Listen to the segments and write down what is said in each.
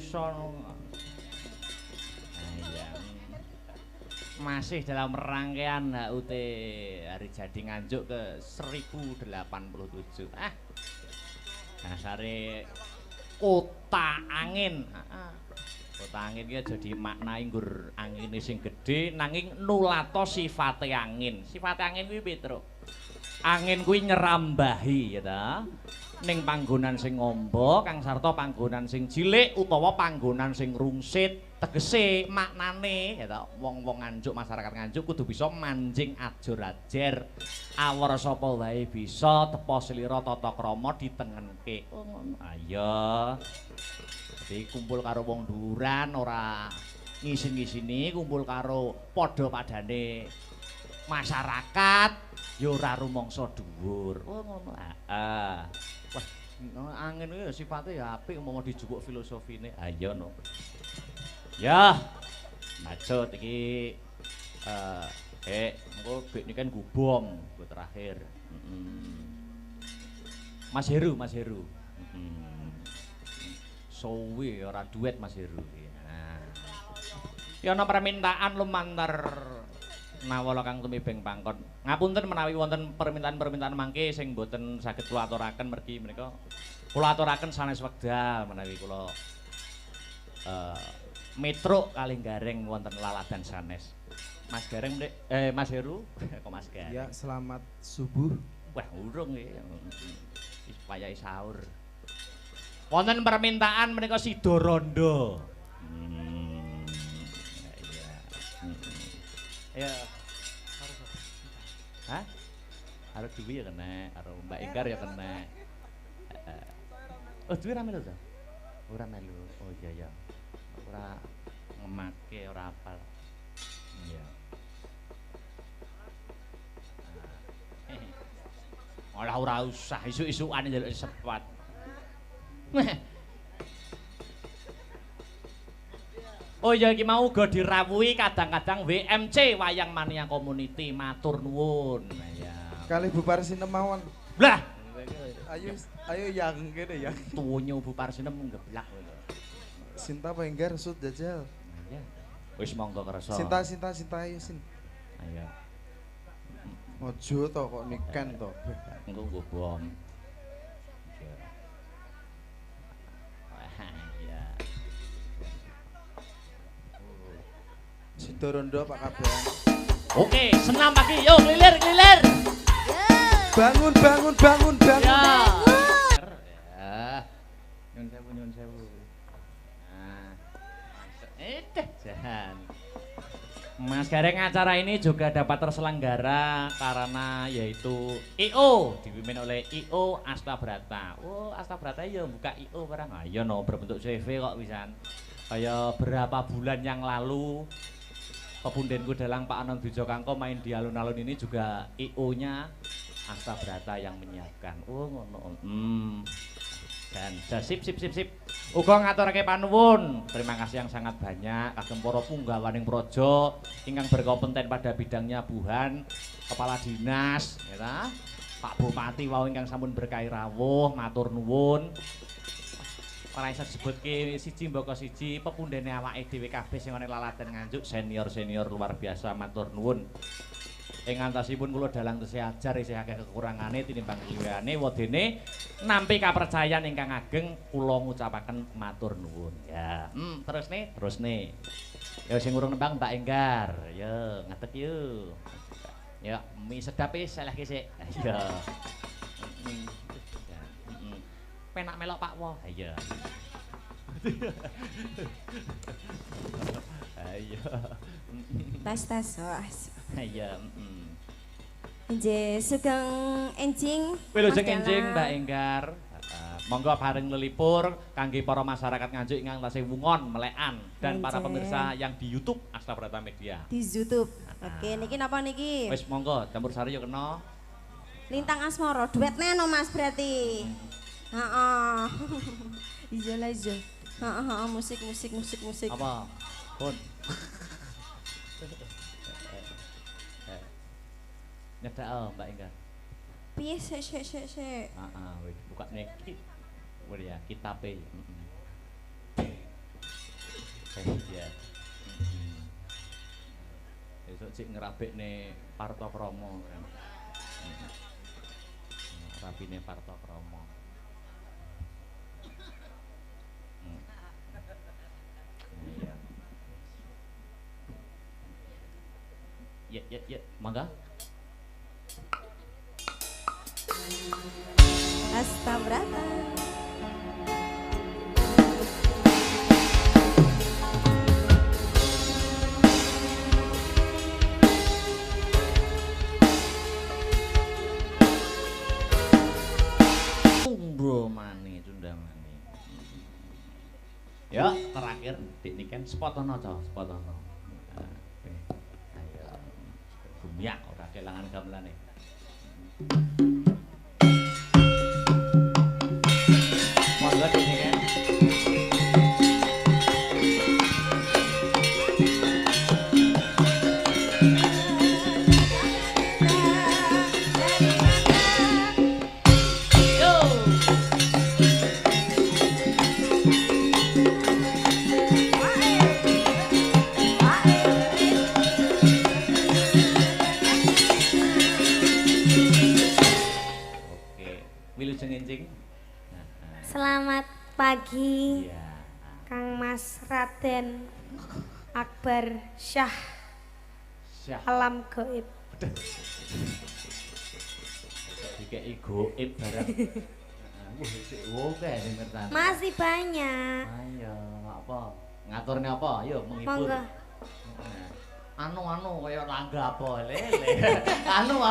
iso. Iya. Masih dalam rangkaian HUT Hari Jadi Nganjuk ke 1087. Dasare kota angin. Kota angin iki jadi maknai nggur angine sing gedhe nanging nulato sifate angin. Sifate angin kuwi piye, Truk? Angin kuwi nyerambahi ya ta. Ning panggonan sing ngombo kang sarta panggonan sing cilik utawa panggonan sing rungsit tegese maknane ya ta wong-wong Nganjuk masyarakat Nganjuk kudu bisa manjing ajur-ajer awor sapa wae bisa tepa slira tata krama ditengenke ngono ayo dadi kumpul karo wong dhuwuran ora ngisin-ngisini kumpul karo padha padane masyarakat ya ora rumangsa dhuwur oh ngono heeh wah angin iki sifate ya apik umpama dijupuk filosofine ayo no ya maksud iki engko bek ini kan gubom buat terakhir Mas Heru sowe ora duet Mas Heru ya ana permintaan lumantar nawala kang tumibeng pangkon ngapunten menawi wonten permintaan-permintaan mangke sing boten saged kula aturaken mergi menika kula aturaken sanes wekdal menawi kula Metro kalih gareng wonten laladan sanes. Mas Gareng Mas Heru kok Mas Gareng. Ya, selamat subuh. Wah, urung nggih. Wayahe sahur. Wonten permintaan menika Sida Rondo. Ya. Hah? Arep duwe ya kena, karo Mbak Ingkar ya kena. Oh, duwe ra melu to? Ora melu. Oh iya ya. Ora ngemake ora apal. Iya. Ora usah isuk-isukan njaluk sepat. Oh ya iki mau uga dirawuhi kadang-kadang WMC Wayang Mania Community matur nuwun. Ya. Kalih Bu Parsinem mawon. Lah, ayo yang kene ya. Tuwunyo Bu Parsinem ngeblak kowe. Sinta Penggar sud jajal. Iya. Wis monggo kersa. Sinta ayo sin. Ayo. Ojo to kok niken to. Engko nggo bom. Iya. Sida Rondo Pak Kabehan. Oke, senam pagi. Yo kelilir. Bangun. Ya. Nyun sewu. Jahan. Mas Gareng acara ini juga dapat terselenggara karena yaitu IO dipimpin oleh IO Astabrata. Oh Astabrata ya buka IO barang. Ayo no berbentuk CV kok pisan. Kayak berapa bulan yang lalu pepundenku dalang Pak Anon Bijokangko main di alun-alun ini juga IO-nya Astabrata yang menyiapkan. Oh ngono. Dan sip. Uga ngaturake panuwun. Terima kasih yang sangat banyak kagem para punggawaning praja ingkang berkompeten pada bidangnya buhan, kepala dinas, ya ta? Pak Bupati wau ingkang sampun berkahi rawuh, matur nuwun. Ora iso disebutke siji mbaka siji pepundhene awake dhewe kabeh sing ana laladan Nganjuk senior luar biasa matur nuwun. Ing antasipun kula dalang tesih ajar isih akeh kekurangane tinimbang kliwirane wadene nampi kapercayan ingkang ageng kula ngucapaken matur nuwun. Ya, terus nih. Ya sing urung nembang Mbak Enggar. Ya, ngadeg yuk. Ya, mie sedap selehke sik. Ya. Penak melok Pak Wo. Iya. Ayo. Tas. Iya, Nggih, sugeng enjing. Wilujeng enjing Mbak Enggar. Monggo bareng lelipur kangge para masyarakat Nganjuk ingkang tasih wungon melekan dan para pemirsa yang di YouTube Astabrata Media. Di YouTube. Oke, niki napa niki? Wis monggo campur sari yo kena. Lintang Asmara, duetnya no Mas berarti. Heeh. Ijo. Heeh, musik. Apa? Pun. Nyedak Mbak Enggar. Piye sik. Wis buka nek. Ya, kitabe. Iya. Besok cik ngerabekne Parto Kromo kan. Rapine Parto Kromo. Iya. Ya, mangga. Astabrata. Tunda mani. Ya, terakhir dik niken spotono to, spotono. Ayo. Bumiak ora kelangan gamelane. Monggo dik niken. Selamat pagi, Iya. Kang Mas Raden Akbar Syah Syah. Alam Gaib. Dikei goib barang. Wah, sik oke sing ngertani. Masih banyak. Ayo, apa? Ngaturne apa? Ayo menghibur. Monggo. Anu kaya langga apa lele. Anu.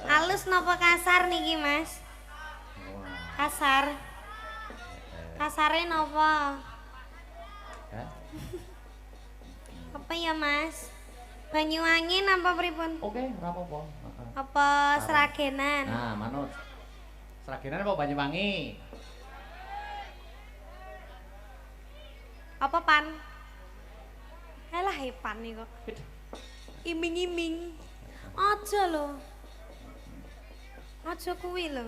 Halus napa kasar niki, Mas? Kasar. Kasare napa? Hah? Apa ya, Mas? Banyuwangi napa pripun? Oke, ora apa-apa. Heeh. Apa Sragenan? Nah, manut. Sragenan apa Banyuwangi? Apa pan? Alah pan nih kok. Iming-iming. Aja lho. Aja kuwi lho.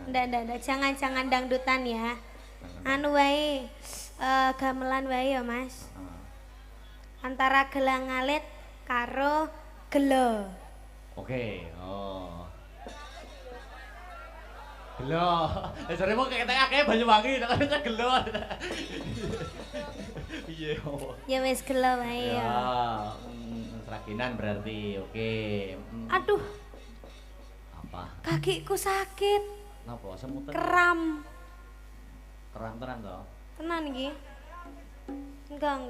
Ndak, jangan dangdutan ya. Anu wae, gamelan wae ya, Mas. Antara gelang alit karo gelo. Oke, oh. Gelo. Jare mau ketek akeh Banyuwangi, nek kata gelo. Iya. Ya wis gelo wae ya. Ya, Sragenan berarti. Oke. Aduh, Apa? kakiku sakit. Napa semutan? Kram. Keran tenan to. Tenan iki. Enggak.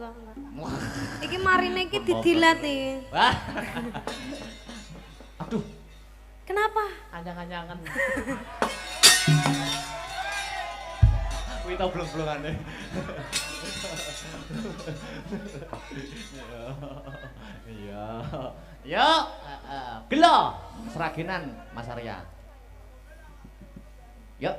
Iki marine iki didilat iki. Wah. Aduh, Kenapa? anyang-anyangan. Kuwi tau blong-blongane. Iya. Yo, gelo Sragenan Mas Arya. Yuk.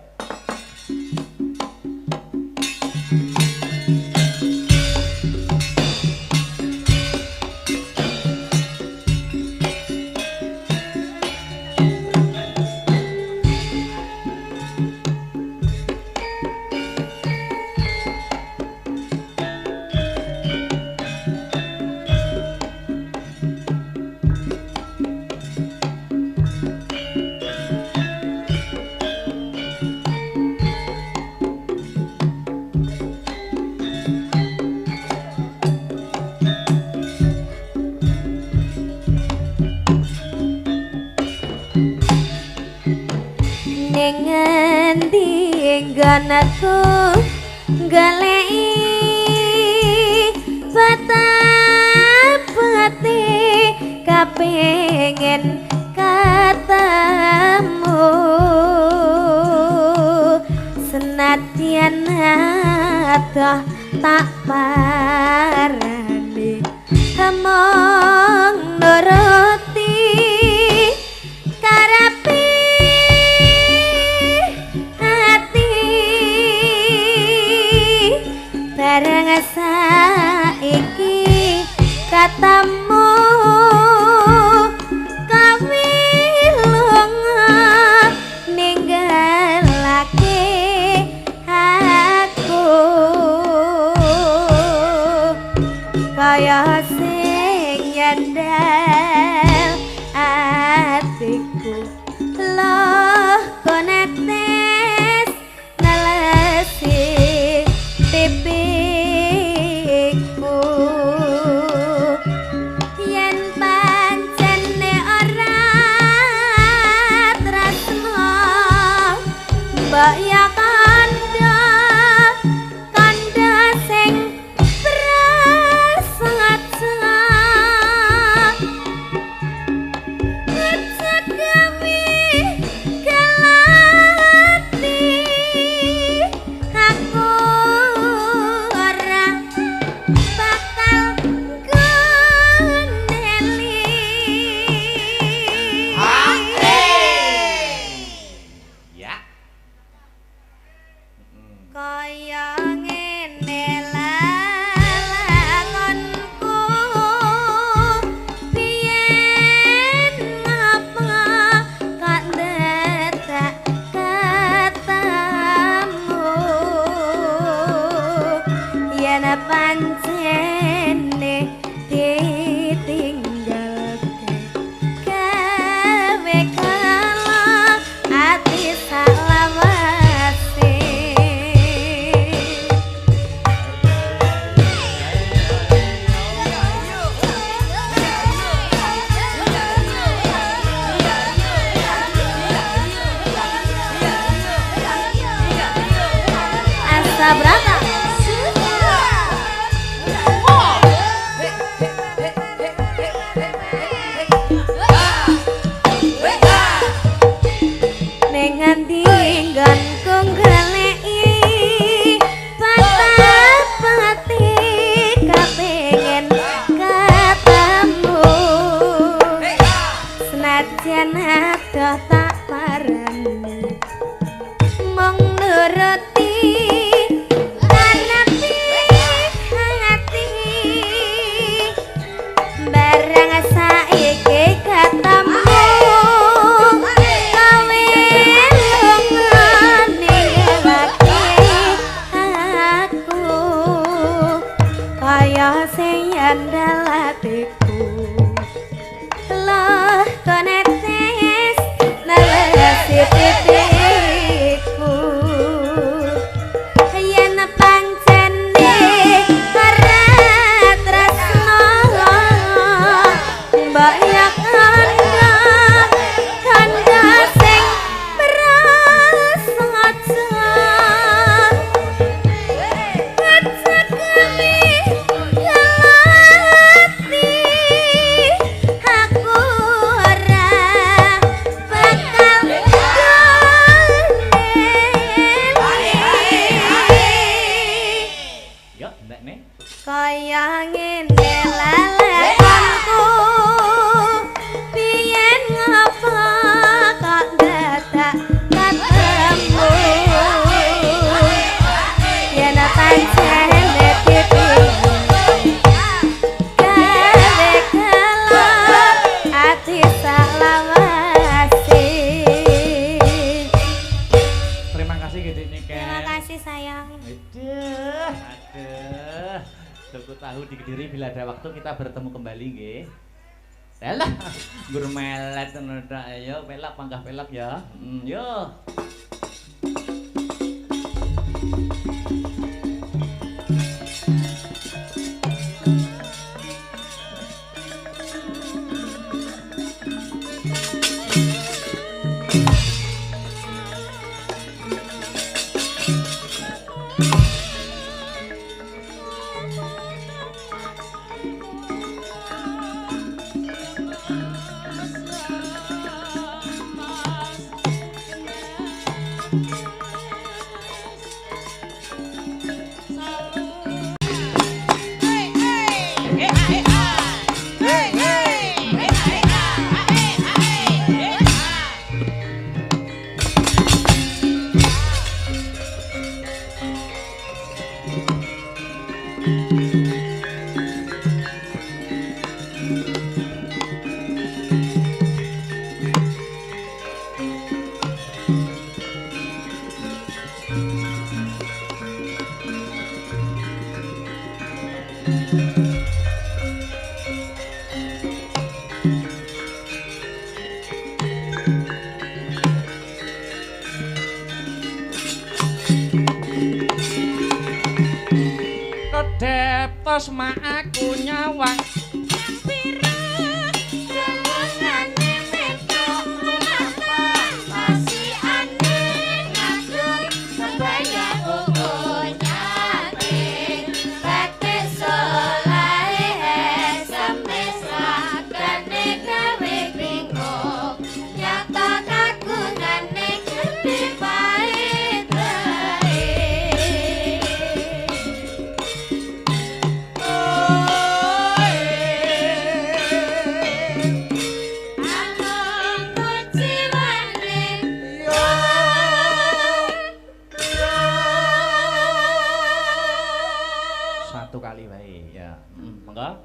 Nganaku galei patapati kapengen katamu senadyan atoh tak parani among nuruti karepe bareng saiki katamu kawilunga ninggalake aku tinggal atiku loh konetes nalesi tipiku yen pancene ora tresno mbok ya kandha sing kaya ngene lakonku biyen apa kok ndedak katamu yen pancene ditinggalke gawe kala ati salawase. Asabrata ning ngendi nggonku goleki patah-pati kepengin ketemu senajan adoh tak parani mung nuruti kanepi hati barang saiki ketemu kawe lungane lagi aku kaya sing andal atiku loh konetes nalesi titikku yen pancene ora tresno mbok ya kandha sing prasaja kecekeli hati aku ora bakal Yo, ndek nih. kaya ngene lalekanku biyen ngapa kok dadak ketemu yen pancene gawe kala ati salawase. Terima kasih gede nih, Ken. Terima kasih sayang. Aduh. Tuku tahu di Kediri bila ada waktu kita bertemu kembali nggih. Yalah, gur melet ngono tok. Ayo pelak panggah pelak ya. Yo. ngantos mak aku nyawang Pira jemungane metok menapa masih aneh ngajung sembayang nyate batik solahe semesa kane gawe bingung nyata kagungane gede pahit satu kali wae ya. Monggo.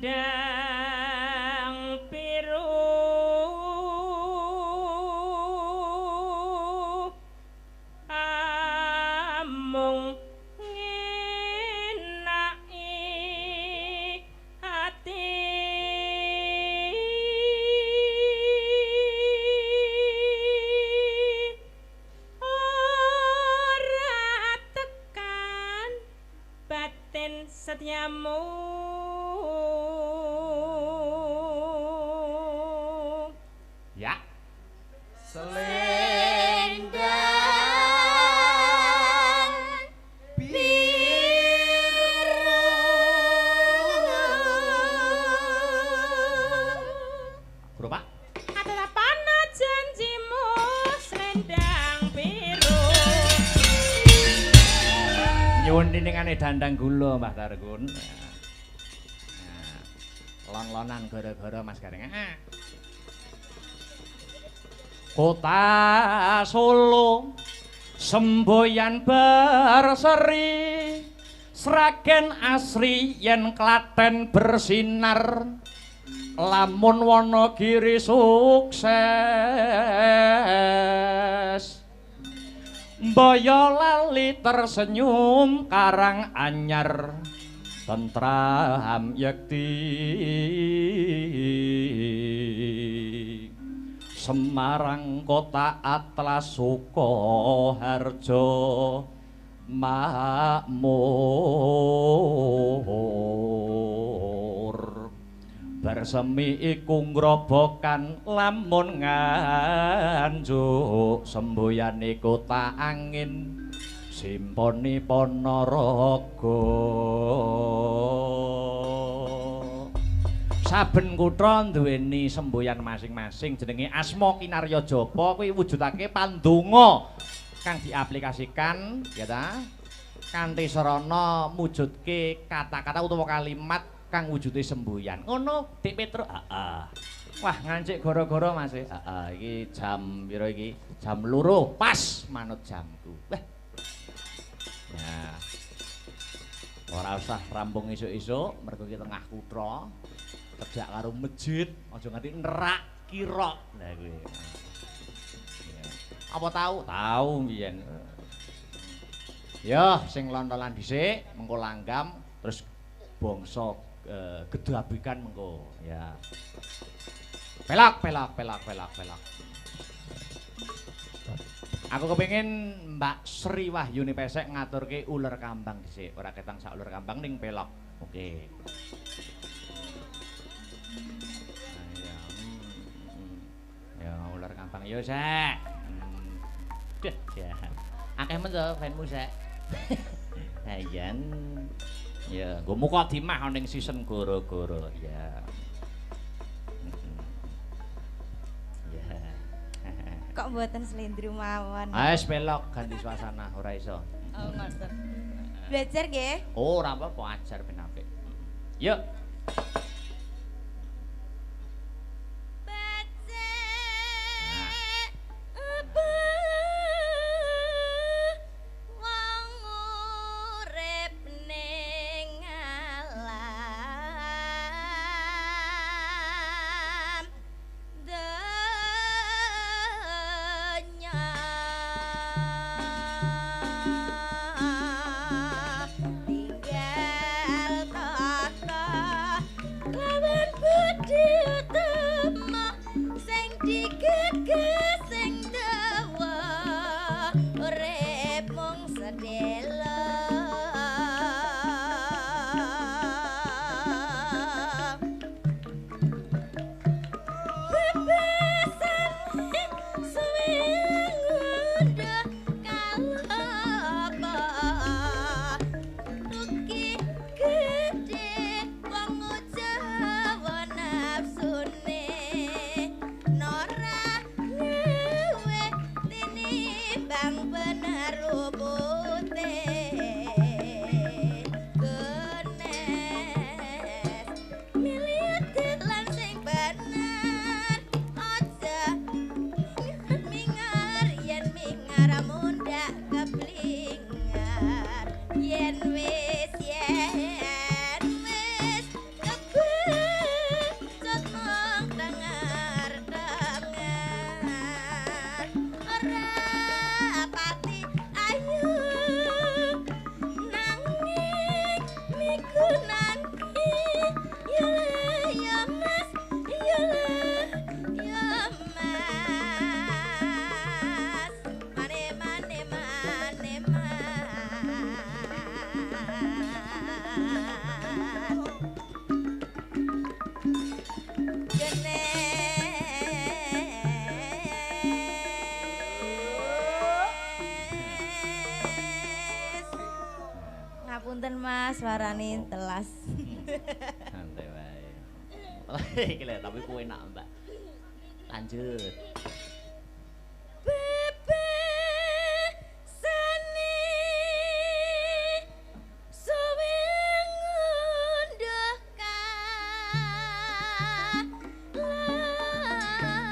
Selendang biru amung ngenaki hati ora tekan batin setiamu Ya. Selendang Bro Pak. adalah pana janjimu selendang biru Nyuwun niningane dandang gula Mbah Targun. Lon-lonan gara-gara Mas Gareng. Kota Solo semboyan berseri Sragen asri yen Klaten bersinar lamun Wonogiri sukses Boyolali tersenyum Karang Anyar tentram yekti Semarang kota Atlas Sukoharjo makmur bersemi iku ngrobokan lamun nganjuk sembuyane kota angin simponi Ponorogo saben kutha duweni semboyan masing-masing jenenge asma kinarya japa kuwi wujudake pandonga kang diaplikasikan ya ta kanthi sarana mujudke kata-kata utawa kalimat kang wujude semboyan ngono Dik Petruk wah ngancik gara-gara Mas iki jam pira iki jam 2 pas manut jamku wah ya ora usah rampung isuk-isuk mergo ki tengah kutha cedhak karo masjid aja nganti nerak kira lha kuwi apa tahu mbiyen ya sing lontolan dhisik mengko langgam terus bangsa gedabikan mengko ya pelak aku kepengin Mbak Sri Wahyuni Pesek ngaturke uler kambang dhisik ora ketang sak uler kambang ning pelok oke ya ular gampang yo sek ya akeh men to fanmu sek ayan ya nggo muka dimah ning season goro-goro ya ya Kok mboten slendro mawon. wis pelok ganti suasana ora iso Oh, ngoten. Belajar nggih? oh ora apa-apa ajar ben apik yuk suarane telas. Santai wae. Iki lho tapi kowe enak, Mbak. Lanjut. Bebe sani suwe ngunduh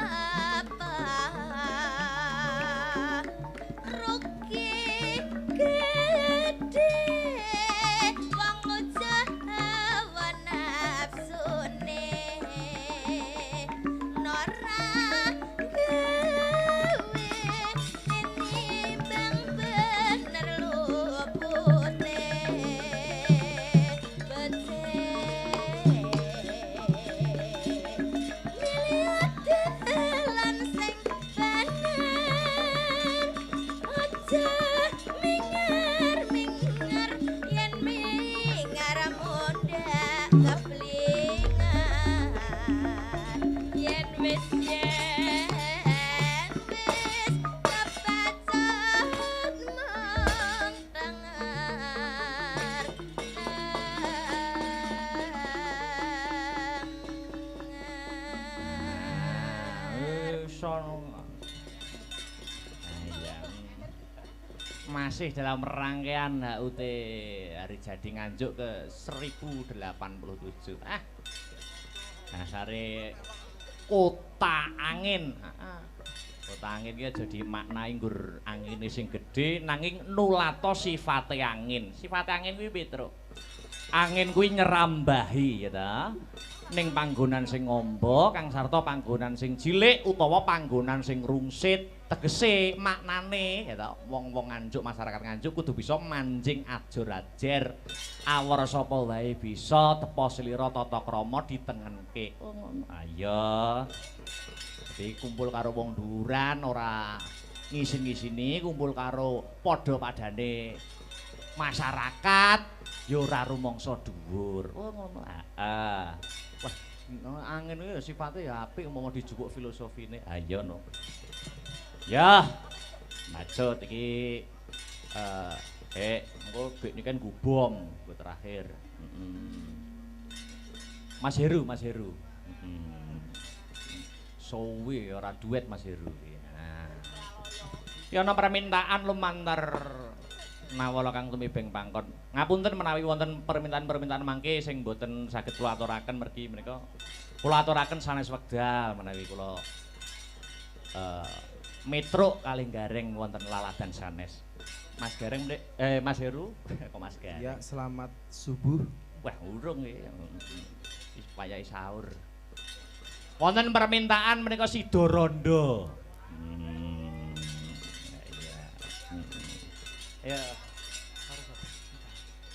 lapa rugi gede wong jawa nafsune nora Masih dalam rangkaian HUT Hari Jadi Nganjuk ke 1087. Dasare kota angin. Kota angin ki jadi maknai nggur angine sing gedhe nanging nulato sifate angin. Sifate angin kuwi piye, Truk? Angin kuwi nyerambahi ya ta. Ning panggonan sing ngombo kang sarta panggonan sing cilik utawa panggonan sing rungsit. Tegese maknane ya ta wong-wong Nganjuk masyarakat Nganjuk kudu bisa manjing ajur-ajer awor sapa wae bisa tepa slira tata krama ditengenke. Ayo. Jadi kumpul karo wong duran ora ngisin-ngisini, kumpul karo padha-padane masyarakat ya ora rumangsa dhuwur. Oh ngono. Heeh. Wah, angin iki sifate ya apik umpama dijupuk filosofine. Ayo no. Ya, maksud iki engko bek ini kan gubom buat terakhir. Mas Heru. Sowe ora duet Mas Heru. Nah. Ya ana permintaan lumantar nawala Kang Tumibeng Pangkon. Ngapunten menawi wonten permintaan-permintaan mangke sing boten saged kula aturaken mergi menika kula aturaken sanes wekdal menawi kula Metro kalih gareng wonten laladan sanes. Mas Gareng Mas Heru kok Mas Gareng. Ya, selamat subuh. Wah, urung iki. Supaya sahur. Wonten permintaan menika Sida Rondo. Iya. Ya.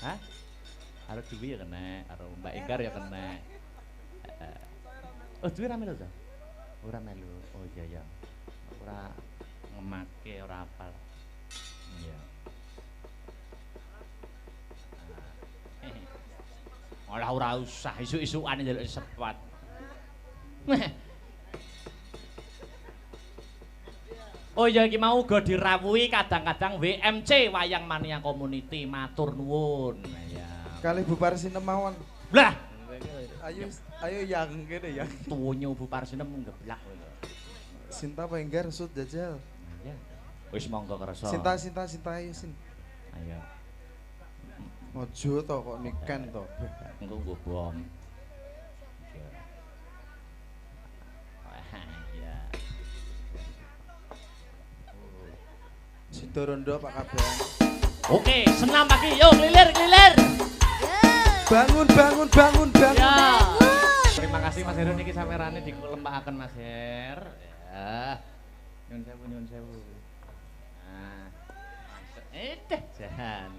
Hah? Karo Dewi ya kena, karo Mbak Ingkar ya kena. Oh, Dewi ra melu to? Ora melu. Oh iya ya. Ora ngemake ora apal. Iya. Ora usah isuk-isukan njaluk sepat. Oh iya iki mau uga dirawuhi kadang-kadang WMC Wayang Mania Community matur nuwun. Ya. Kalih Bu Parsinem mawon. Lah, Ayo yang kene yang. tuwunyo Bu Parsinem ngeblak kowe. Sinta Penggar sud jajal. Ya. Wis monggo kersa. Sinta ayo sin. Ayo. Ojo to kok niken to. Engko nggo bom. Ya. Sida Rondo Pak Kabayan. Oke, senam pagi. Yo klilir. Bangun. Ya. Terima kasih Mas Heru niki samerane dikelempakaken Mas Her. Ya. Nyun sewu. Nah. Jahan.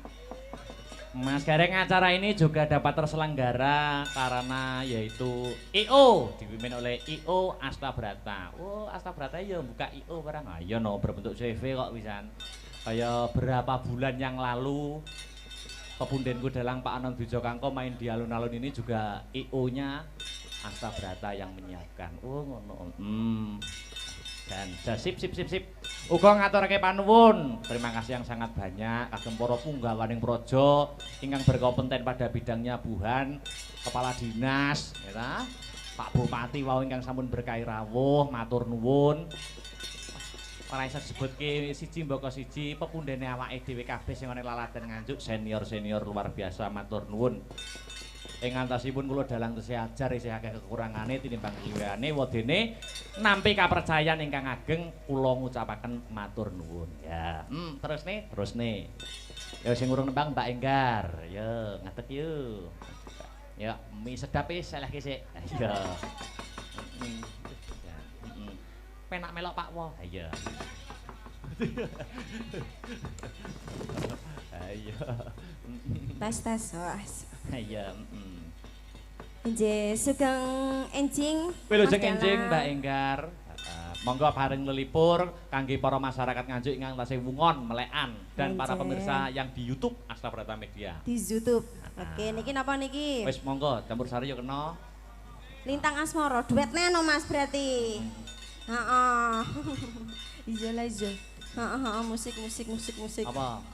Mas Gareng, acara ini juga dapat terselenggara karena yaitu IO dipimpin oleh IO Astabrata. Oh, Astabrata ya buka IO barang. Ayo no berbentuk CV kok pisan. Kayak berapa bulan yang lalu Pepundenku Dalang Pak Anon Bijokangko main di alun-alun ini juga IO-nya Astabrata yang menyiapkan. Oh ngono. Dan sip. Uga ngaturake panuwun. Terima kasih yang sangat banyak kagem para punggawaning praja ingkang berkompeten pada bidangnya buhan, kepala dinas, ya ta? Pak Bupati wau ingkang sampun berkahi rawuh, matur nuwun. Ora iso disebutke siji mbaka siji pepundhene awake dhewe kabeh sing ana laladan Nganjuk senior luar biasa matur nuwun. Ing antasipun kula dalang tesih ajar isih akeh kekurangane tinimbang kliwene wadene nampi kapercayan ingkang ageng kula ngucapaken matur nuwun. Ya, terus nih. Ya sing urung nembang Mbak Enggar. Ya, ngadeg yuk. Ya, mie sedap wis selehke sik. Ya. Penak melok Pak Wo. Iya. Ayo. Tas. Iya, Nggih, sugeng enjing. Wilujeng enjing Mbak Enggar. Monggo paring lelipur kangge para masyarakat Nganjuk ingkang tasih wungon melekan dan para pemirsa yang di YouTube Asta Brata Media. Di YouTube. Oke, niki napa niki? Wis monggo campur sari yo kena. Lintang Asmara, duetnya no Mas berarti. Heeh. Ijo. Heeh, musik. Apa?